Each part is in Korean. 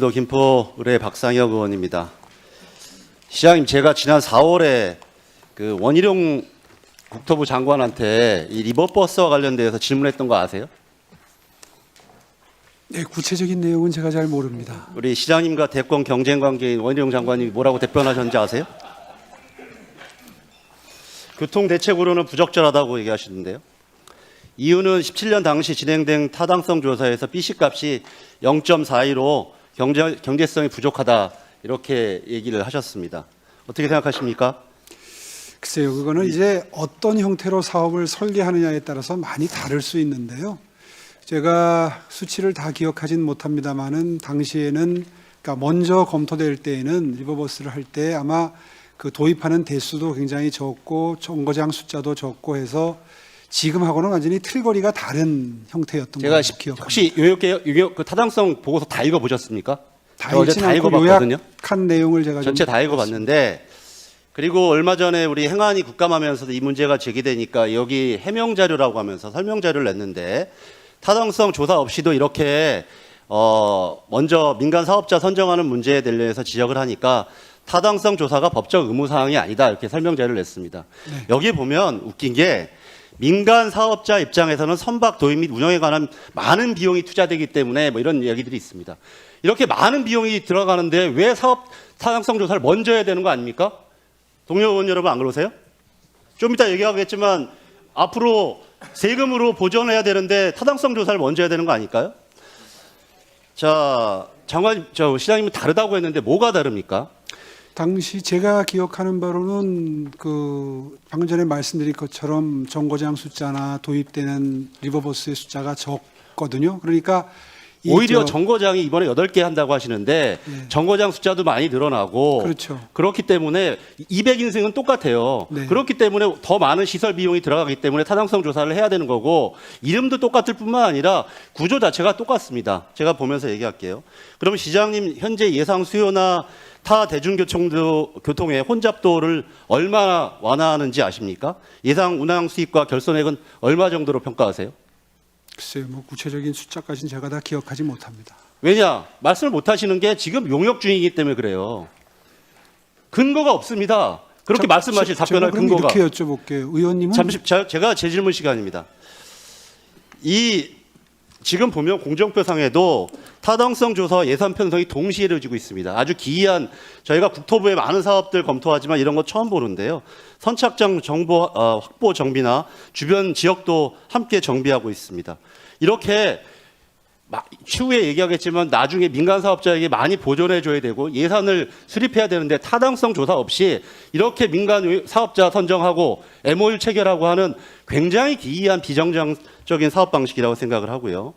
도 김포 의뢰 박상혁 의원입니다. 시장님, 제가 지난 4월에 그 원희룡 국토부 장관한테 이 리버버스와 관련돼서 질문했던 거 아세요? 네, 구체적인 내용은 제가 잘 모릅니다. 우리 시장님과 대권 경쟁 관계인 원희룡 장관이 뭐라고 답변하셨는지 아세요? 교통대책으로는 부적절하다고 얘기하시는데요. 이유는 17년 당시 진행된 타당성 조사에서 B씨값이 0.42로 경제성이 부족하다 이렇게 얘기를 하셨습니다. 어떻게 생각하십니까? 글쎄요, 그거는 이제 어떤 형태로 사업을 설계하느냐에 따라서 많이 다를 수 있는데요. 제가 수치를 다 기억하진 못합니다만은 당시에는 그러니까 먼저 검토될 때에는 리버버스를 할 때 아마 그 도입하는 대수도 굉장히 적고 정거장 숫자도 적고 해서 지금하고는 완전히 틀거리가 다른 형태였던 제가 걸로 기억합니다. 혹시 그 타당성 보고서 다 읽어보셨습니까? 다 어제 읽지는 다 않고 읽어봤거든요. 요약한 내용을 제가 전체 좀 다 읽어봤는데, 그리고 얼마 전에 우리 행안위 국감하면서도 이 문제가 제기되니까 여기 해명 자료라고 하면서 설명 자료를 냈는데, 타당성 조사 없이도 이렇게 먼저 민간 사업자 선정하는 문제에 대해서 지적을 하니까 타당성 조사가 법적 의무 사항이 아니다 이렇게 설명 자료를 냈습니다. 네. 여기 보면 웃긴 게 민간 사업자 입장에서는 선박 도입 및 운영에 관한 많은 비용이 투자되기 때문에 뭐 이런 얘기들이 있습니다. 이렇게 많은 비용이 들어가는데 왜 사업 타당성 조사를 먼저 해야 되는 거 아닙니까? 동료 의원 여러분 안 그러세요? 좀 이따 얘기하겠지만 앞으로 세금으로 보전해야 되는데 타당성 조사를 먼저 해야 되는 거 아닐까요? 자, 시장님은 다르다고 했는데 뭐가 다릅니까? 당시 제가 기억하는 바로는 그 방금 전에 말씀드린 것처럼 정거장 숫자나 도입되는 리버버스의 숫자가 적거든요. 그러니까 오히려 정거장이 이번에 8개 한다고 하시는데 네. 정거장 숫자도 많이 늘어나고 그렇죠. 그렇기 때문에 200인승은 똑같아요. 네. 그렇기 때문에 더 많은 시설 비용이 들어가기 때문에 타당성 조사를 해야 되는 거고, 이름도 똑같을 뿐만 아니라 구조 자체가 똑같습니다. 제가 보면서 얘기할게요. 그럼 시장님, 현재 예상 수요나 타 대중교통의 혼잡도를 얼마나 완화하는지 아십니까? 예상 운항 수익과 결손액은 얼마 정도로 평가하세요? 글쎄요, 뭐 구체적인 숫자까지는 제가 다 기억하지 못합니다. 왜냐? 말씀을 못 하시는 게 지금 용역 중이기 때문에 그래요. 근거가 없습니다. 그렇게 말씀하실 답변할 그럼 근거가. 이렇게 여쭤볼게요. 의원님은 제가 제 질문 시간입니다. 지금 보면 공정표상에도 타당성 조사와 예산 편성이 동시에 이루어지고 있습니다. 아주 기이한, 저희가 국토부에 많은 사업들 검토하지만 이런 거 처음 보는데요. 선착장 정보 확보 정비나 주변 지역도 함께 정비하고 있습니다. 이렇게 추후에 얘기하겠지만 나중에 민간 사업자에게 많이 보존해 줘야 되고 예산을 수립해야 되는데 타당성 조사 없이 이렇게 민간 사업자 선정하고 MOU 체결하고 하는 굉장히 기이한 비정상적인 사업 방식이라고 생각을 하고요.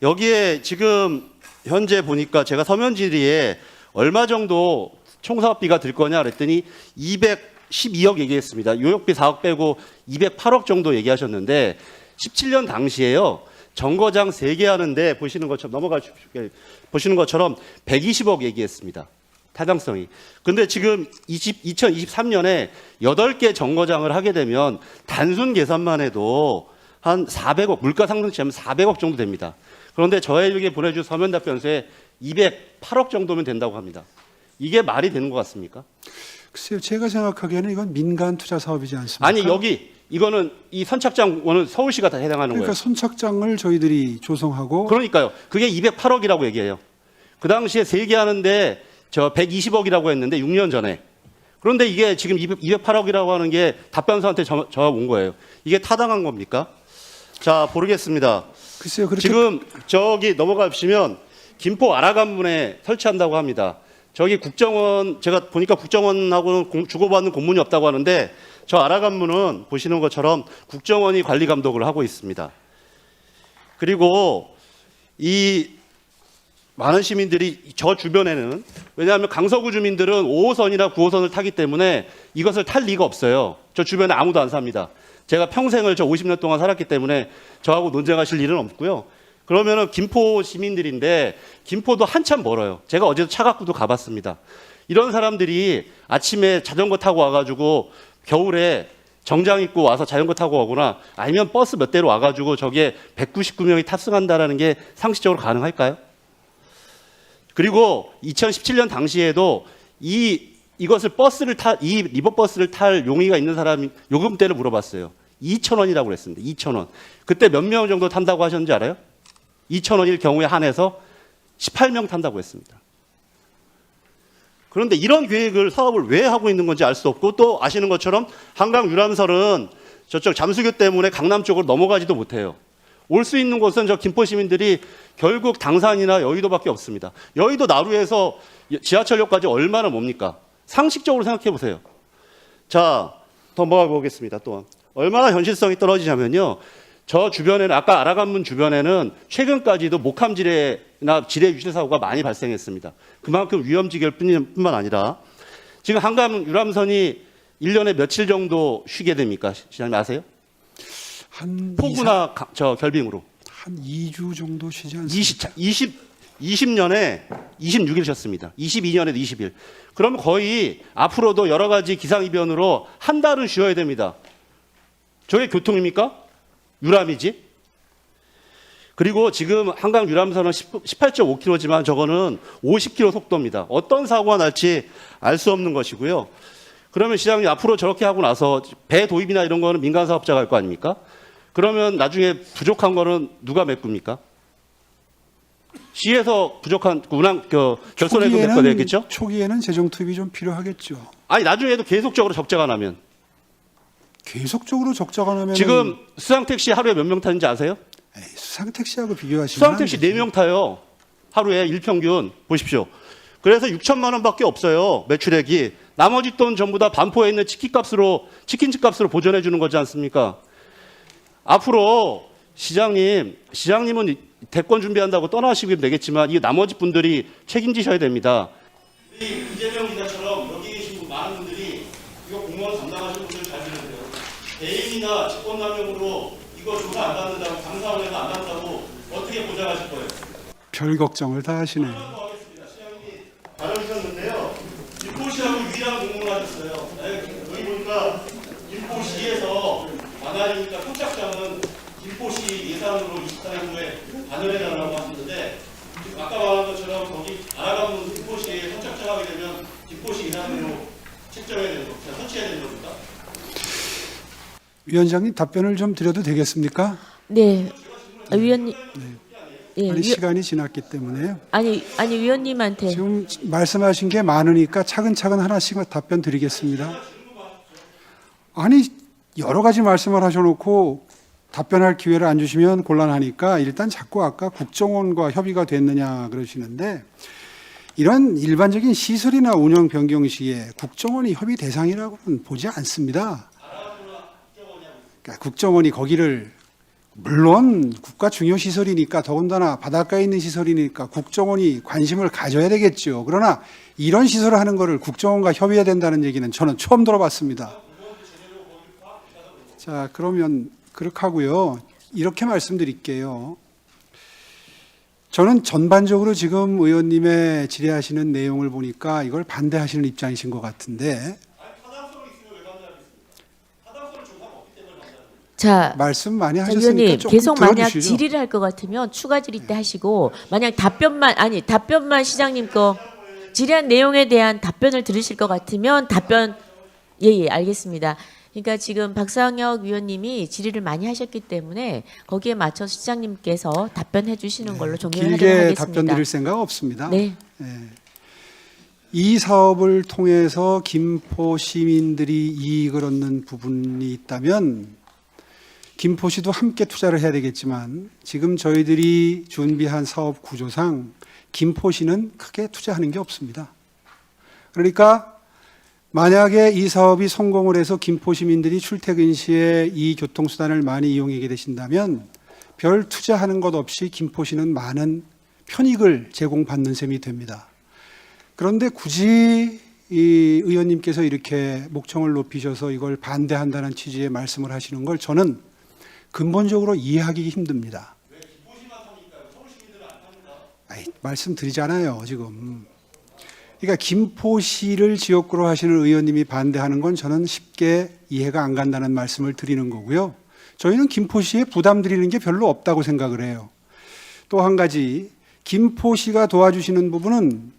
여기에 지금 현재 보니까 제가 서면 질의에 얼마 정도 총사업비가 들 거냐 그랬더니 212억 얘기했습니다. 요역비 4억 빼고 208억 정도 얘기하셨는데 17년 당시에요. 정거장 3개 하는데 보시는 것처럼 120억 얘기했습니다. 타당성이. 근데 지금 2023년에 8개 정거장을 하게 되면 단순 계산만 해도 한 400억, 물가 상승치 하면 400억 정도 됩니다. 그런데 저에게 보내준 서면 답변서에 208억 정도면 된다고 합니다. 이게 말이 되는 것 같습니까? 글쎄요, 제가 생각하기에는 이건 민간 투자 사업이지 않습니까? 아니, 이거는 이 선착장은 서울시가 다 해당하는 그러니까 거예요. 선착장을 저희들이 조성하고 그러니까요. 그게 208억이라고 얘기해요. 그 당시에 3개 하는데 120억이라고 했는데 6년 전에. 그런데 이게 지금 208억이라고 하는 게 답변서한테 저 온 거예요. 이게 타당한 겁니까? 자, 모르겠습니다. 글쎄요, 그렇게 지금 저기 넘어가 보시면 김포 아라간문에 설치한다고 합니다. 저기 국정원, 제가 보니까 국정원하고는 주고받는 공문이 없다고 하는데 저 아라간문은 보시는 것처럼 국정원이 관리 감독을 하고 있습니다. 그리고 이 많은 시민들이 저 주변에는, 왜냐하면 강서구 주민들은 5호선이나 9호선을 타기 때문에 이것을 탈 리가 없어요. 저 주변에 아무도 안 삽니다. 제가 평생을 50년 동안 살았기 때문에 저하고 논쟁하실 일은 없고요. 그러면은 김포 시민들인데 김포도 한참 멀어요. 제가 어제도 차 갖고도 가봤습니다. 이런 사람들이 아침에 자전거 타고 와가지고 겨울에 정장 입고 와서 자전거 타고 오거나 아니면 버스 몇 대로 와가지고 저기에 199명이 탑승한다라는 게 상식적으로 가능할까요? 그리고 2017년 당시에도 이 리버버스를 탈 용의가 있는 사람이 요금대를 물어봤어요. 2,000원이라고 그랬습니다. 2,000원. 그때 몇 명 정도 탄다고 하셨는지 알아요? 2,000원일 경우에 한해서 18명 탄다고 했습니다. 그런데 이런 사업을 왜 하고 있는 건지 알 수 없고, 또 아시는 것처럼 한강 유람설은 저쪽 잠수교 때문에 강남 쪽으로 넘어가지도 못해요. 올 수 있는 곳은 저 김포 시민들이 결국 당산이나 여의도밖에 없습니다. 여의도 나루에서 지하철역까지 얼마나 멉니까? 상식적으로 생각해 보세요. 자, 더 뭐가 보겠습니다. 또 얼마나 현실성이 떨어지냐면요. 저 주변에는, 아까 아라간문 주변에는 최근까지도 목함 지뢰나 지뢰 유실 사고가 많이 발생했습니다. 그만큼 위험지대일 뿐만 아니라 지금 한강 유람선이 1년에 며칠 정도 쉬게 됩니까? 시장님 아세요? 한 폭우나 결빙으로. 한 2주 정도 쉬지 않습니까? 20년에 26일 쉬었습니다. 22년에도 20일. 그럼 거의 앞으로도 여러 가지 기상이변으로 한 달은 쉬어야 됩니다. 저게 교통입니까? 유람이지. 그리고 지금 한강 유람선은 18.5km지만 저거는 50km 속도입니다. 어떤 사고가 날지 알 수 없는 것이고요. 그러면 시장님 앞으로 저렇게 하고 나서 배 도입이나 이런 거는 민간 사업자가 할 거 아닙니까? 그러면 나중에 부족한 거는 누가 메꿉니까? 시에서 부족한 결손해금 메꿔야 되겠죠? 초기에는 재정 투입이 좀 필요하겠죠. 아니 나중에도 계속적으로 적자가 나면 계속적으로 적자가 나면 지금 수상택시 하루에 몇 명 타는지 아세요? 수상택시하고 비교하시면 수상택시 4명 타요. 하루에 일평균 보십시오. 그래서 6천만 원밖에 없어요. 매출액이. 나머지 돈 전부 다 반포에 있는 치킨집 값으로 보전해 주는 거지 않습니까? 앞으로 시장님은 대권 준비한다고 떠나시면 되겠지만 이 나머지 분들이 책임지셔야 됩니다. 우리 이재명 기자처럼 여기 계신 분 많은 분들이 이거 공무원 담당하시는 분들 잘 들으세요. 대행이나 직권남용으로 이거 조사 안 받는다고 감사원에서 안 받는다고 어떻게 보장하실 거예요? 별 걱정을 다 하시네요. 시장님이 다뤄주셨는데요. 김포시하고 유일한 공무를 하셨어요. 여기 보니까 김포시에서 관할이니까 총착장은 김포시 예산으로 24년도에 반영해달라고 하셨는데 지금 아까 말한 것처럼 거기 아라간문 김포시에 선착장하게 되면 김포시 예산으로 책정해야 되는 겁니다. 설치해야 되는 겁니까? 위원장님 답변을 좀 드려도 되겠습니까? 네, 위원님. 예, 아니, 시간이 지났기 때문에요. 아니 위원님한테 지금 말씀하신 게 많으니까 차근차근 하나씩 답변 드리겠습니다. 아니 여러 가지 말씀을 하셔놓고 답변할 기회를 안 주시면 곤란하니까 일단 자꾸 아까 국정원과 협의가 됐느냐 그러시는데 이런 일반적인 시설이나 운영 변경 시에 국정원이 협의 대상이라고는 보지 않습니다. 그러니까 국정원이 거기를 물론 국가 중요 시설이니까 더군다나 바닷가에 있는 시설이니까 국정원이 관심을 가져야 되겠죠. 그러나 이런 시설을 하는 거를 국정원과 협의해야 된다는 얘기는 저는 처음 들어봤습니다. 자, 그러면 그렇게 하고요. 이렇게 말씀드릴게요. 저는 전반적으로 지금 의원님의 질의하시는 내용을 보니까 이걸 반대하시는 입장이신 것 같은데 자, 말씀 많이 자, 하셨으니까 위원님 조금 계속 만약 들어주시죠. 질의를 할 것 같으면 추가 질의 때 하시고 만약 답변만 시장님 거 질의한 내용에 대한 답변을 들으실 것 같으면 답변 예 알겠습니다. 그러니까 지금 박상혁 위원님이 질의를 많이 하셨기 때문에 거기에 맞춰서 시장님께서 답변해 주시는 걸로 종료를 하도록 길게 하겠습니다. 답변 드릴 생각 없습니다. 네. 이 사업을 통해서 김포 시민들이 이익을 얻는 부분이 있다면 김포시도 함께 투자를 해야 되겠지만 지금 저희들이 준비한 사업 구조상 김포시는 크게 투자하는 게 없습니다. 그러니까 만약에 이 사업이 성공을 해서 김포 시민들이 출퇴근 시에 이 교통수단을 많이 이용하게 되신다면 별 투자하는 것 없이 김포시는 많은 편익을 제공받는 셈이 됩니다. 그런데 굳이 이 의원님께서 이렇게 목청을 높이셔서 이걸 반대한다는 취지의 말씀을 하시는 걸 저는 근본적으로 이해하기 힘듭니다. 왜 김포시만 탑니까? 서울 시민들은 안 탑니다. 말씀드리잖아요, 지금. 그러니까 김포시를 지역구로 하시는 의원님이 반대하는 건 저는 쉽게 이해가 안 간다는 말씀을 드리는 거고요. 저희는 김포시에 부담 드리는 게 별로 없다고 생각을 해요. 또 한 가지, 김포시가 도와주시는 부분은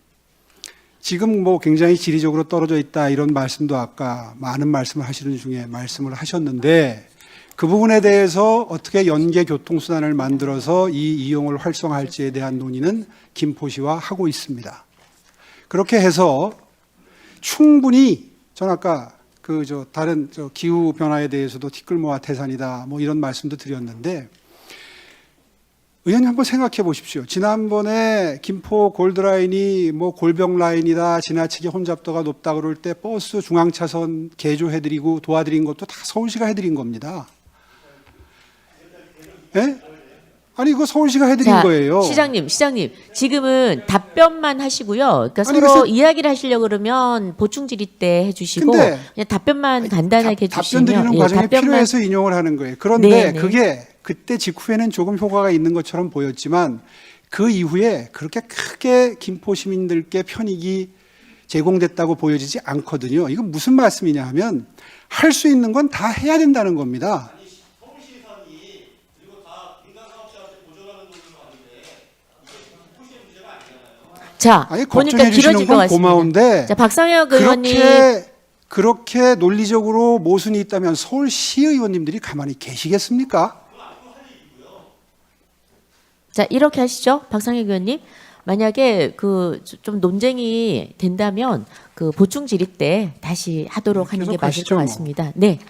지금 뭐 굉장히 지리적으로 떨어져 있다 이런 말씀도 아까 많은 말씀을 하시는 중에 말씀을 하셨는데 그 부분에 대해서 어떻게 연계 교통수단을 만들어서 이 이용을 활성화할지에 대한 논의는 김포시와 하고 있습니다. 그렇게 해서 충분히 전 아까 다른 기후 변화에 대해서도 티끌모아 태산이다 뭐 이런 말씀도 드렸는데 의원님 한번 생각해 보십시오. 지난번에 김포 골드라인이 뭐 골병 라인이다 지나치게 혼잡도가 높다 그럴 때 버스 중앙차선 개조해드리고 도와드린 것도 다 서울시가 해드린 겁니다. 예? 아니 이거 서울시가 해드린 자, 거예요. 시장님 지금은 답변만 하시고요. 그러니까 아니, 서로 그래서- 이야기를 하시려고 그러면 보충 질의 때 해주시고 근데 그냥 답변만 간단하게 답변 해주시면 드리는 과정이 답변만 필요해서 인용을 하는 거예요. 그런데 네, 네. 그게 그때 직후에는 조금 효과가 있는 것처럼 보였지만 그 이후에 그렇게 크게 김포 시민들께 편익이 제공됐다고 보여지지 않거든요. 이건 무슨 말씀이냐 하면 할 수 있는 건 다 해야 된다는 겁니다. 자, 아니 보니까 걱정해 주시는 길어질 것 건 같습니다. 고마운데 자, 박상혁 의원님 그렇게 논리적으로 모순이 있다면 서울시 의원님들이 가만히 계시겠습니까? 자, 이렇게 하시죠. 박상혁 의원님. 만약에 그 좀 논쟁이 된다면 그 보충 질의 때 다시 하도록 하는 게 계속 맞을 하시죠, 것 뭐. 같습니다. 네.